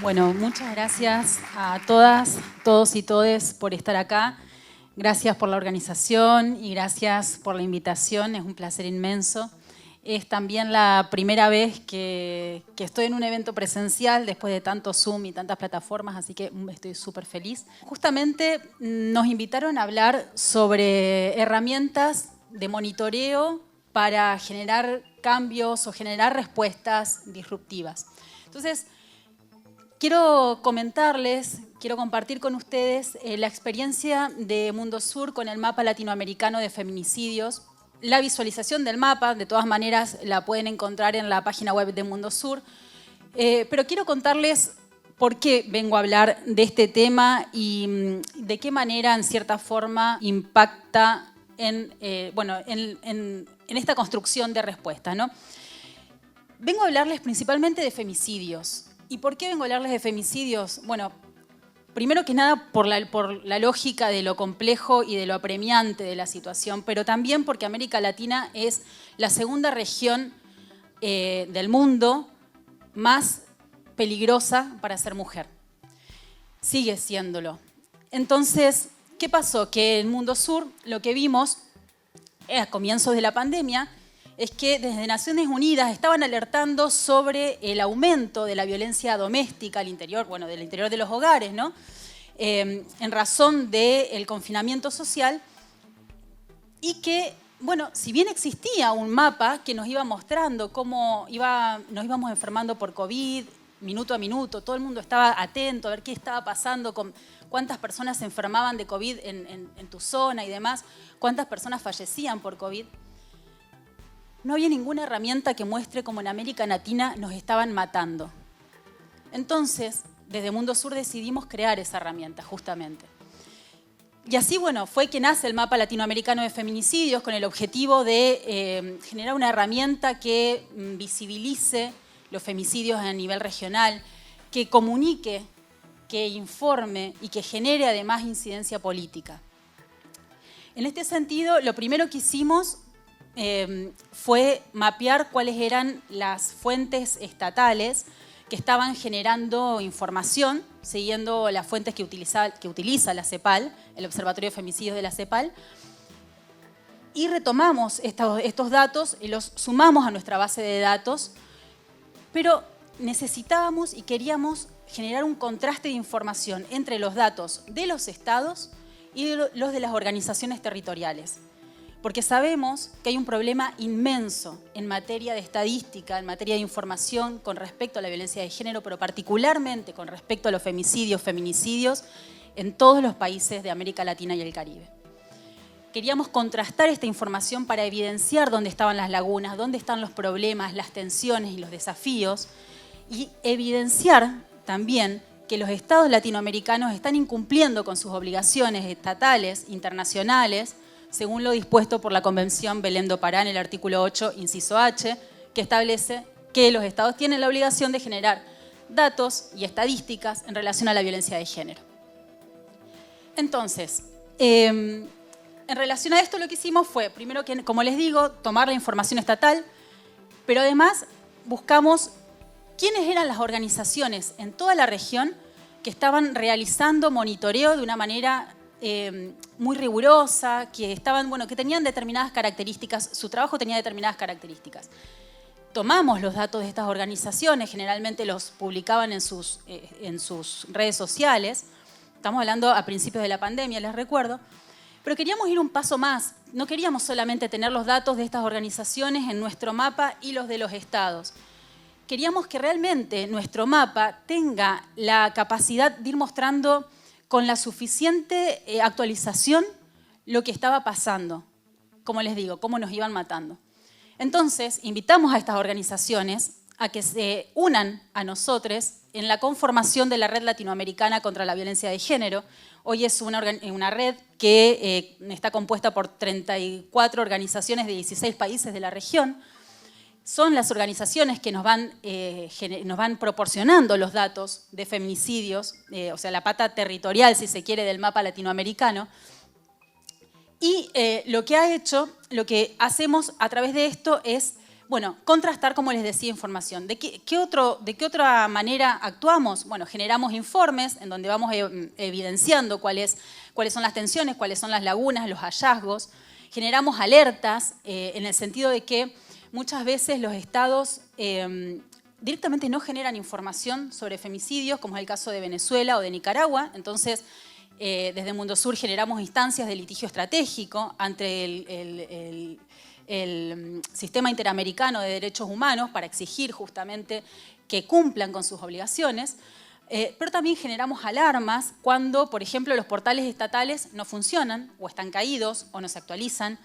Bueno, muchas gracias a todas, todos y todes por estar acá. Gracias por la organización y gracias por la invitación. Es un placer inmenso. Es también la primera vez que estoy en un evento presencial después de tanto Zoom y tantas plataformas, así que estoy súper feliz. Justamente nos invitaron a hablar sobre herramientas de monitoreo para generar cambios o generar respuestas disruptivas. Entonces, quiero comentarles, quiero compartir con ustedes la experiencia de Mundosur con el mapa latinoamericano de feminicidios. La visualización del mapa, de todas maneras, la pueden encontrar en la página web de Mundosur. Pero quiero contarles por qué vengo a hablar de este tema y de qué manera, en cierta forma, impacta en esta construcción de respuestas, ¿no? Vengo a hablarles principalmente de femicidios. ¿Y por qué vengo a hablarles de femicidios? Bueno, primero que nada por la lógica de lo complejo y de lo apremiante de la situación, pero también porque América Latina es la segunda región del mundo más peligrosa para ser mujer. Sigue siéndolo. Entonces, ¿qué pasó? Que en Mundosur lo que vimos a comienzos de la pandemia es que desde Naciones Unidas estaban alertando sobre el aumento de la violencia doméstica al interior, bueno, del interior de los hogares, ¿no? En razón del confinamiento social y que, bueno, si bien existía un mapa que nos iba mostrando cómo nos íbamos enfermando por COVID, minuto a minuto, todo el mundo estaba atento a ver qué estaba pasando, con cuántas personas se enfermaban de COVID en tu zona y demás, cuántas personas fallecían por COVID. No había ninguna herramienta que muestre cómo en América Latina nos estaban matando. Entonces, desde Mundosur decidimos crear esa herramienta, justamente. Y así, bueno, fue que nace el mapa latinoamericano de feminicidios con el objetivo de generar una herramienta que visibilice los femicidios a nivel regional, que comunique, que informe y que genere además incidencia política. En este sentido, lo primero que hicimos fue mapear cuáles eran las fuentes estatales que estaban generando información, siguiendo las fuentes que utiliza la CEPAL, el Observatorio de Femicidios de la CEPAL, y retomamos estos datos y los sumamos a nuestra base de datos, pero necesitábamos y queríamos generar un contraste de información entre los datos de los estados y los de las organizaciones territoriales. Porque sabemos que hay un problema inmenso en materia de estadística, en materia de información con respecto a la violencia de género, pero particularmente con respecto a los femicidios, feminicidios en todos los países de América Latina y el Caribe. Queríamos contrastar esta información para evidenciar dónde estaban las lagunas, dónde están los problemas, las tensiones y los desafíos, y evidenciar también que los estados latinoamericanos están incumpliendo con sus obligaciones estatales, internacionales, según lo dispuesto por la Convención Belém do Pará en el artículo 8, inciso H, que establece que los estados tienen la obligación de generar datos y estadísticas en relación a la violencia de género. Entonces, en relación a esto lo que hicimos fue, primero que, como les digo, tomar la información estatal, pero además buscamos quiénes eran las organizaciones en toda la región que estaban realizando monitoreo de una manera muy rigurosa, que tenían determinadas características, su trabajo tenía determinadas características. Tomamos los datos de estas organizaciones, generalmente los publicaban en sus redes sociales, estamos hablando a principios de la pandemia, les recuerdo, pero queríamos ir un paso más, no queríamos solamente tener los datos de estas organizaciones en nuestro mapa y los de los estados. Queríamos que realmente nuestro mapa tenga la capacidad de ir mostrando con la suficiente actualización lo que estaba pasando, como les digo, cómo nos iban matando. Entonces, invitamos a estas organizaciones a que se unan a nosotros en la conformación de la Red Latinoamericana contra la Violencia de Género. Hoy es una red que está compuesta por 34 organizaciones de 16 países de la región. Son las organizaciones que nos van proporcionando los datos de feminicidios, o sea, la pata territorial, si se quiere, del mapa latinoamericano. Y lo que hacemos a través de esto es, bueno, contrastar, como les decía, información. ¿De qué otra manera actuamos? Bueno, generamos informes en donde vamos evidenciando cuáles son las tensiones, cuáles son las lagunas, los hallazgos. Generamos alertas en el sentido de que muchas veces los estados directamente no generan información sobre femicidios, como es el caso de Venezuela o de Nicaragua. Entonces, desde Mundo Sur generamos instancias de litigio estratégico ante el Sistema Interamericano de Derechos Humanos para exigir justamente que cumplan con sus obligaciones, pero también generamos alarmas cuando, por ejemplo, los portales estatales no funcionan o están caídos o no se actualizan,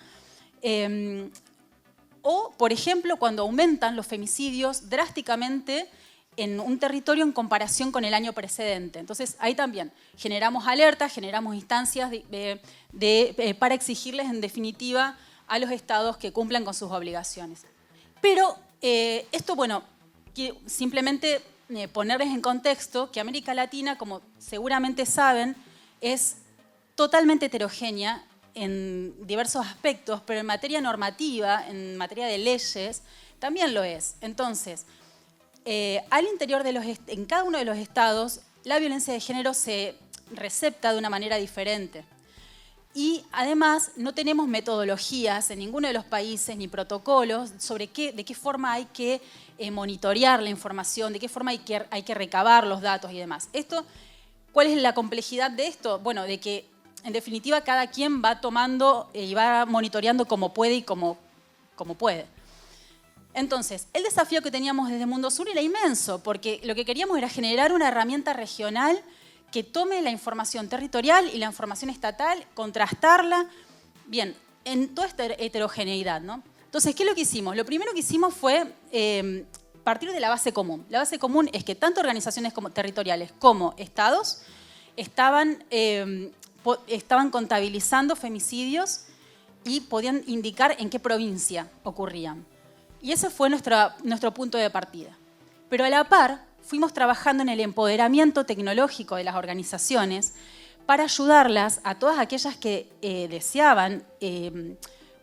o, por ejemplo, cuando aumentan los femicidios drásticamente en un territorio en comparación con el año precedente. Entonces, ahí también generamos alertas, generamos instancias para exigirles, en definitiva, a los estados que cumplan con sus obligaciones. Pero esto, bueno, simplemente ponerles en contexto que América Latina, como seguramente saben, es totalmente heterogénea en diversos aspectos, pero en materia normativa, en materia de leyes, también lo es. Entonces, al interior en cada uno de los estados, la violencia de género se recepta de una manera diferente. Y además no tenemos metodologías en ninguno de los países ni protocolos sobre de qué forma hay que monitorear la información, de qué forma hay que recabar los datos y demás. ¿Cuál es la complejidad de esto? Bueno, de que en definitiva cada quien va tomando y va monitoreando como puede y como puede. Entonces, el desafío que teníamos desde Mundo Sur era inmenso, porque lo que queríamos era generar una herramienta regional que tome la información territorial y la información estatal, contrastarla, bien, en toda esta heterogeneidad, ¿no? Entonces, ¿qué es lo que hicimos? Lo primero que hicimos fue partir de la base común. La base común es que tanto organizaciones territoriales como estados estaban contabilizando femicidios y podían indicar en qué provincia ocurrían. Y ese fue nuestro punto de partida. Pero a la par, fuimos trabajando en el empoderamiento tecnológico de las organizaciones para ayudarlas a todas aquellas que deseaban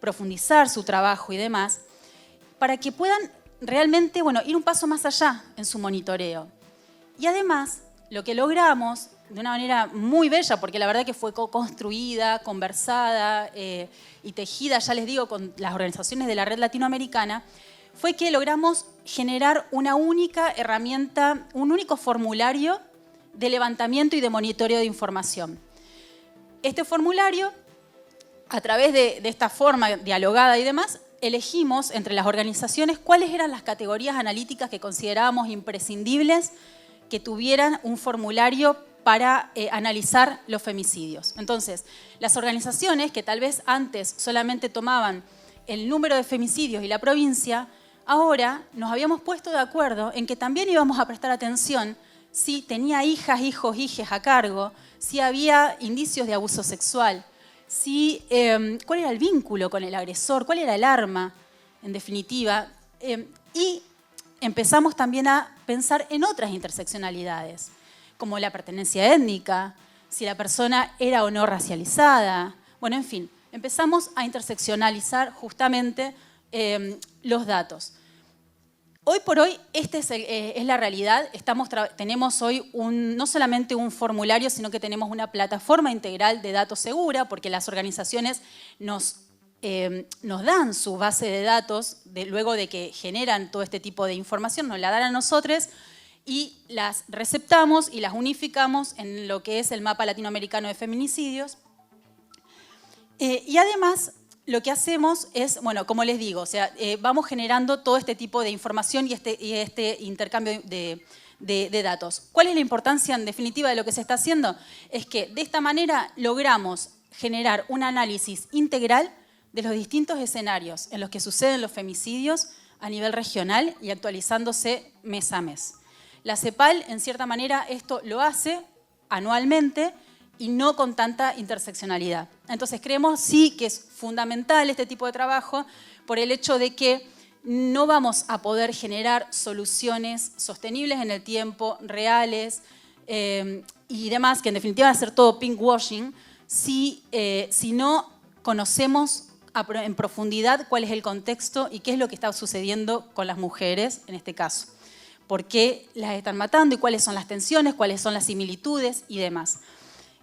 profundizar su trabajo y demás, para que puedan realmente, bueno, ir un paso más allá en su monitoreo. Y además, lo que logramos, de una manera muy bella, porque la verdad que fue construida, conversada y tejida, ya les digo, con las organizaciones de la red latinoamericana, fue que logramos generar una única herramienta, un único formulario de levantamiento y de monitoreo de información. Este formulario, a través de esta forma dialogada y demás, elegimos entre las organizaciones cuáles eran las categorías analíticas que considerábamos imprescindibles que tuvieran un formulario para analizar los femicidios. Entonces, las organizaciones que tal vez antes solamente tomaban el número de femicidios y la provincia, ahora nos habíamos puesto de acuerdo en que también íbamos a prestar atención si tenía hijas, hijos, hijes a cargo, si había indicios de abuso sexual, cuál era el vínculo con el agresor, cuál era el arma, en definitiva. Y empezamos también a pensar en otras interseccionalidades, como la pertenencia étnica, si la persona era o no racializada. Bueno, en fin, empezamos a interseccionalizar justamente los datos. Hoy por hoy, esta es la realidad. Tenemos hoy no solamente un formulario, sino que tenemos una plataforma integral de datos segura, porque las organizaciones nos dan su base de datos, luego de que generan todo este tipo de información, nos la dan a nosotros y las receptamos y las unificamos en lo que es el mapa latinoamericano de feminicidios. Y además, lo que hacemos es, bueno, como les digo, o sea, vamos generando todo este tipo de información y este intercambio de datos. ¿Cuál es la importancia, en definitiva, de lo que se está haciendo? Es que de esta manera logramos generar un análisis integral de los distintos escenarios en los que suceden los femicidios a nivel regional y actualizándose mes a mes. La CEPAL, en cierta manera, esto lo hace anualmente y no con tanta interseccionalidad. Entonces creemos sí que es fundamental este tipo de trabajo por el hecho de que no vamos a poder generar soluciones sostenibles en el tiempo, reales y demás, que en definitiva va a ser todo pinkwashing, si no conocemos en profundidad cuál es el contexto y qué es lo que está sucediendo con las mujeres en este caso. Por qué las están matando y cuáles son las tensiones, cuáles son las similitudes y demás.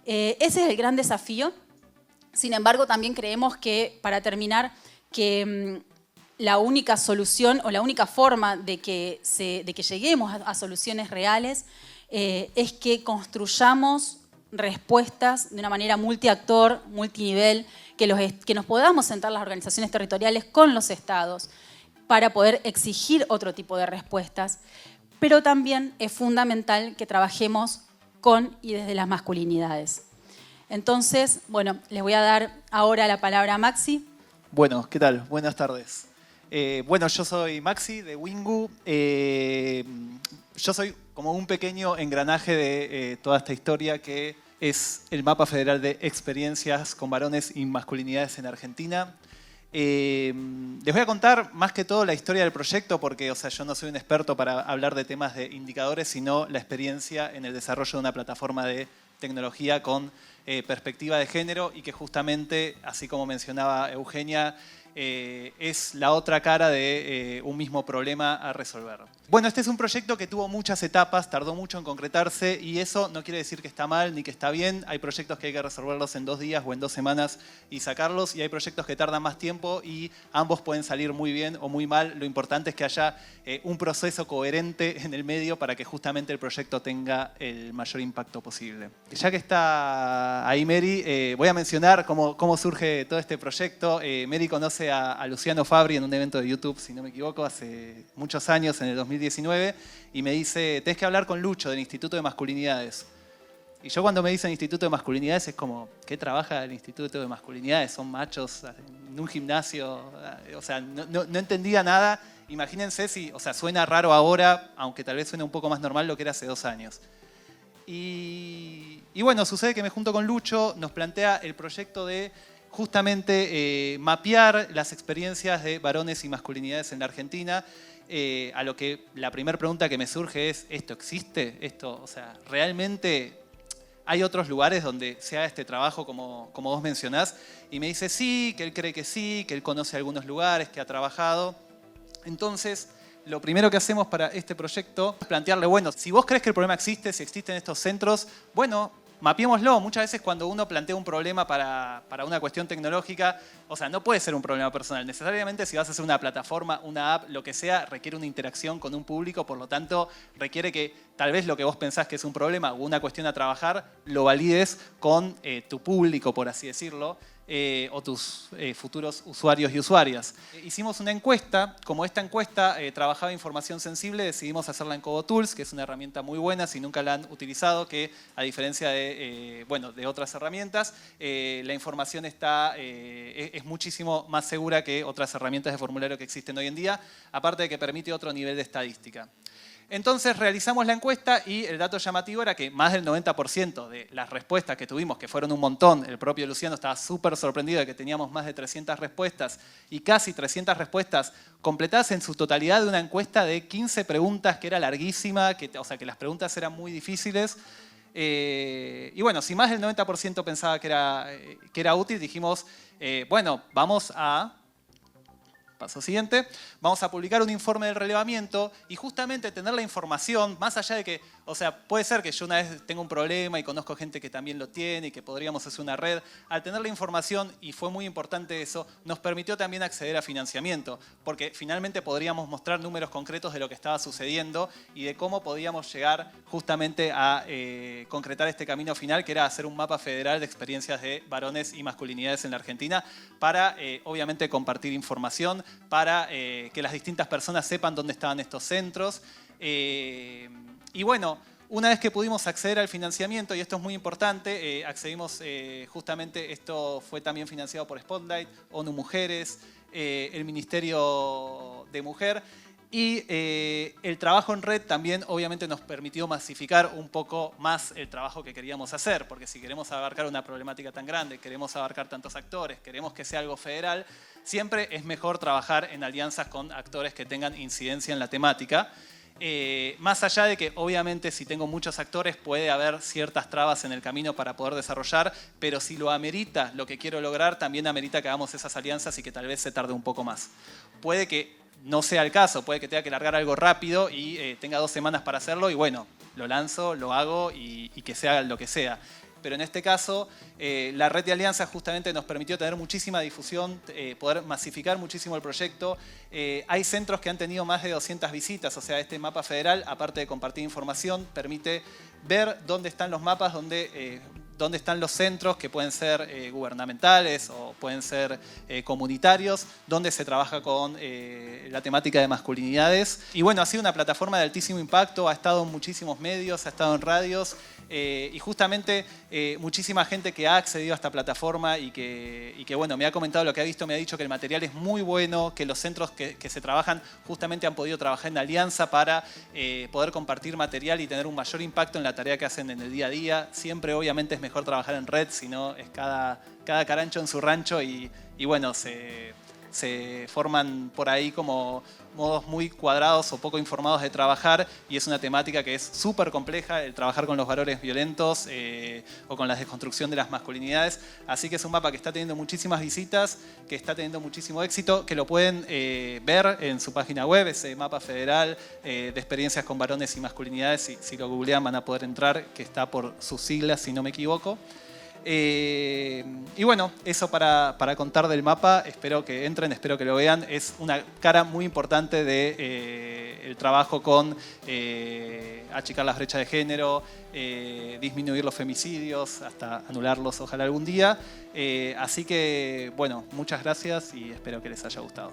Ese es el gran desafío. Sin embargo, también creemos que, para terminar, que la única solución o la única forma de que lleguemos a soluciones reales es que construyamos respuestas de una manera multiactor, multinivel, que nos podamos sentar las organizaciones territoriales con los estados para poder exigir otro tipo de respuestas, pero también es fundamental que trabajemos con y desde las masculinidades. Entonces, bueno, les voy a dar ahora la palabra a Maxi. Bueno, ¿qué tal? Buenas tardes. Bueno, yo soy Maxi de Wingu. Yo soy como un pequeño engranaje de toda esta historia que es el mapa federal de experiencias con varones y masculinidades en Argentina. Les voy a contar más que todo la historia del proyecto porque, o sea, yo no soy un experto para hablar de temas de indicadores, sino la experiencia en el desarrollo de una plataforma de tecnología con perspectiva de género y que justamente, así como mencionaba Eugenia, es la otra cara de un mismo problema a resolver. Bueno, este es un proyecto que tuvo muchas etapas, tardó mucho en concretarse y eso no quiere decir que está mal ni que está bien. Hay proyectos que hay que resolverlos en 2 días o en 2 semanas y sacarlos y hay proyectos que tardan más tiempo y ambos pueden salir muy bien o muy mal. Lo importante es que haya un proceso coherente en el medio para que justamente el proyecto tenga el mayor impacto posible. Ya que está ahí Mary, voy a mencionar cómo surge todo este proyecto. Mary conoce a Luciano Fabri en un evento de YouTube, si no me equivoco, hace muchos años, en el 2019, y me dice, tenés que hablar con Lucho del Instituto de Masculinidades. Y yo cuando me dicen Instituto de Masculinidades es como, ¿qué trabaja el Instituto de Masculinidades? ¿Son machos en un gimnasio? O sea, no entendía nada. Imagínense si, o sea, suena raro ahora, aunque tal vez suene un poco más normal lo que era hace 2 años. Y bueno, sucede que me junto con Lucho, nos plantea el proyecto de justamente mapear las experiencias de varones y masculinidades en la Argentina, a lo que la primera pregunta que me surge es, ¿esto existe? ¿Esto, o sea, realmente hay otros lugares donde se haga este trabajo como vos mencionás? Y me dice sí, que él conoce algunos lugares, que ha trabajado. Entonces, lo primero que hacemos para este proyecto es plantearle, bueno, si vos crees que el problema existe, si existen estos centros, bueno, mapeémoslo. Muchas veces cuando uno plantea un problema para una cuestión tecnológica, o sea, no puede ser un problema personal. Necesariamente si vas a hacer una plataforma, una app, lo que sea, requiere una interacción con un público, por lo tanto, requiere que tal vez lo que vos pensás que es un problema o una cuestión a trabajar, lo valides con tu público, por así decirlo, o tus futuros usuarios y usuarias. Hicimos una encuesta. Como esta encuesta trabajaba información sensible, decidimos hacerla en Cobo Tools, que es una herramienta muy buena si nunca la han utilizado, que a diferencia de otras herramientas, la información es muchísimo más segura que otras herramientas de formulario que existen hoy en día, aparte de que permite otro nivel de estadística. Entonces realizamos la encuesta y el dato llamativo era que más del 90% de las respuestas que tuvimos, que fueron un montón, el propio Luciano estaba súper sorprendido de que teníamos más de 300 respuestas y casi 300 respuestas completadas en su totalidad de una encuesta de 15 preguntas que era larguísima, o sea que las preguntas eran muy difíciles. Y bueno, si más del 90% pensaba que era útil, dijimos, bueno, vamos a... Paso siguiente. Vamos a publicar un informe del relevamiento y justamente tener la información, más allá de que, o sea, puede ser que yo una vez tenga un problema y conozco gente que también lo tiene y que podríamos hacer una red. Al tener la información, y fue muy importante eso, nos permitió también acceder a financiamiento, porque finalmente podríamos mostrar números concretos de lo que estaba sucediendo y de cómo podíamos llegar justamente a concretar este camino final, que era hacer un mapa federal de experiencias de varones y masculinidades en la Argentina para, obviamente, compartir información, para que las distintas personas sepan dónde estaban estos centros. Y bueno, una vez que pudimos acceder al financiamiento, y esto es muy importante, accedimos justamente, esto fue también financiado por Spotlight, ONU Mujeres, el Ministerio de Mujer, y el trabajo en red también obviamente nos permitió masificar un poco más el trabajo que queríamos hacer, porque si queremos abarcar una problemática tan grande, queremos abarcar tantos actores, queremos que sea algo federal, siempre es mejor trabajar en alianzas con actores que tengan incidencia en la temática. Más allá de que obviamente si tengo muchos actores puede haber ciertas trabas en el camino para poder desarrollar, pero si lo amerita lo que quiero lograr, también amerita que hagamos esas alianzas y que tal vez se tarde un poco más. Puede que no sea el caso, puede que tenga que largar algo rápido y tenga 2 semanas para hacerlo y bueno, lo lanzo, lo hago y que sea lo que sea. Pero en este caso, la red de alianzas justamente nos permitió tener muchísima difusión, poder masificar muchísimo el proyecto. Hay centros que han tenido más de 200 visitas, o sea, este mapa federal, aparte de compartir información, permite ver dónde están los mapas, dónde están los centros que pueden ser gubernamentales o pueden ser comunitarios, dónde se trabaja con la temática de masculinidades. Y bueno, ha sido una plataforma de altísimo impacto, ha estado en muchísimos medios, ha estado en radios, y justamente muchísima gente que ha accedido a esta plataforma y que bueno, me ha comentado lo que ha visto, me ha dicho que el material es muy bueno, que los centros que se trabajan justamente han podido trabajar en alianza para poder compartir material y tener un mayor impacto en la tarea que hacen en el día a día. Siempre obviamente es mejor trabajar en red, si no es cada carancho en su rancho y bueno, se forman por ahí como modos muy cuadrados o poco informados de trabajar y es una temática que es súper compleja, el trabajar con los valores violentos o con la desconstrucción de las masculinidades. Así que es un mapa que está teniendo muchísimas visitas, que está teniendo muchísimo éxito, que lo pueden ver en su página web, ese mapa federal de experiencias con varones y masculinidades. Si lo googlean van a poder entrar, que está por sus siglas, si no me equivoco. Y bueno, eso para contar del mapa. Espero que entren, espero que lo vean. Es una cara muy importante del trabajo con achicar las brechas de género, disminuir los femicidios, hasta anularlos ojalá algún día. Así que bueno, muchas gracias y espero que les haya gustado.